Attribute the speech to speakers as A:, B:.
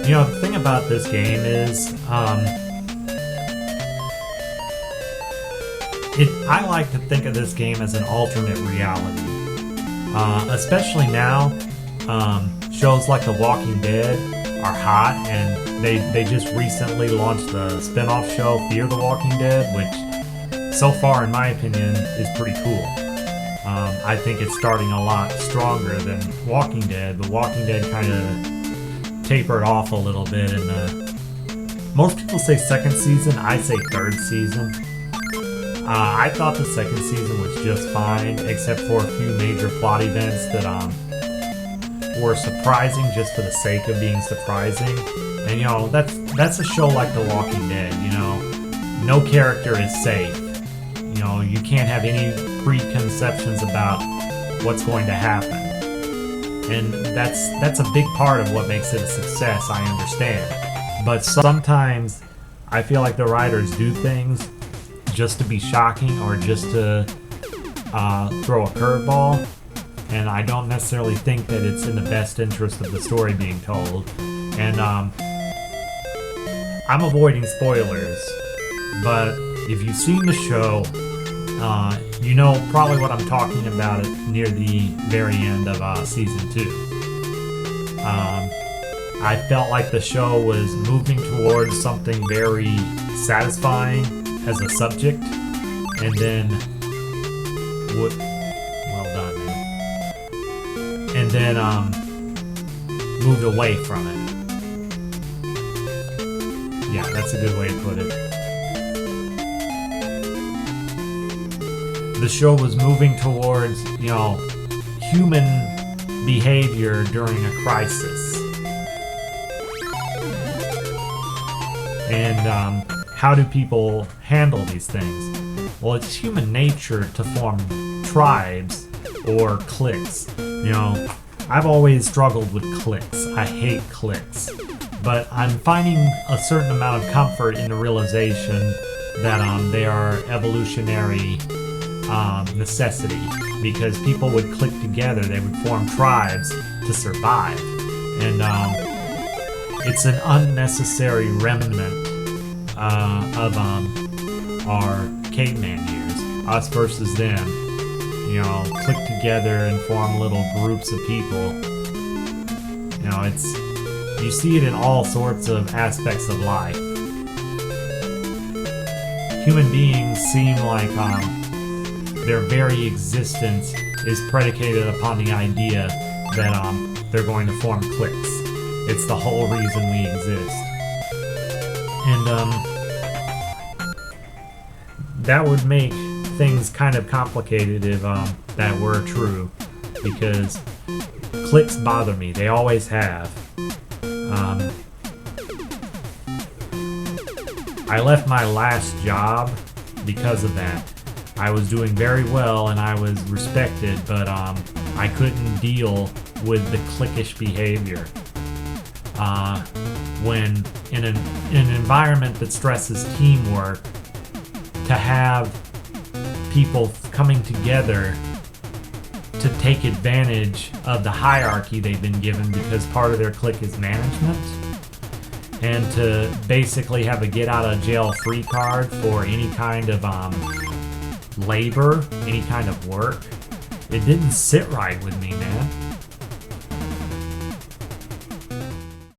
A: You know, the thing about this game is, I like to think of this game as an alternate reality. Especially now, shows like The Walking Dead are hot, and they just recently launched the spin-off show Fear the Walking Dead, which so far, in my opinion, is pretty cool. I think it's starting a lot stronger than Walking Dead, but Walking Dead kind of tapered off a little bit, and most people say second season, I say third season. I thought the second season was just fine, except for a few major plot events that were surprising just for the sake of being surprising. And you know, that's a show like The Walking Dead. You know, no character is safe. You know, you can't have any preconceptions about what's going to happen, and that's a big part of what makes it a success. I understand, but sometimes I feel like the writers do things just to be shocking or just to throw a curveball, and I don't necessarily think that it's in the best interest of the story being told. And I'm avoiding spoilers, but if you've seen the show, you know probably what I'm talking about near the very end of season 2. I felt like the show was moving towards something very satisfying as a subject, and then well done, man. And then moved away from it. Yeah, that's a good way to put it. The show was moving towards, you know, human behavior during a crisis, and how do people handle these things? Well, it's human nature to form tribes or cliques. You know, I've always struggled with cliques. I hate cliques. But I'm finding a certain amount of comfort in the realization that they are evolutionary necessity, because people would click together, they would form tribes to survive. And it's an unnecessary remnant of our caveman years, us versus them. You know, click together and form little groups of people. You know, you see it in all sorts of aspects of life. Human beings seem like their very existence is predicated upon the idea that they're going to form cliques. It's the whole reason we exist. And that would make things kind of complicated if that were true, because cliques bother me. They always have. I left my last job because of that. I was doing very well and I was respected, but I couldn't deal with the cliquish behavior. When in an environment that stresses teamwork, to have people coming together to take advantage of the hierarchy they've been given because part of their clique is management, and to basically have a get out of jail free card for any kind of labor, any kind of work, it didn't sit right with me, man.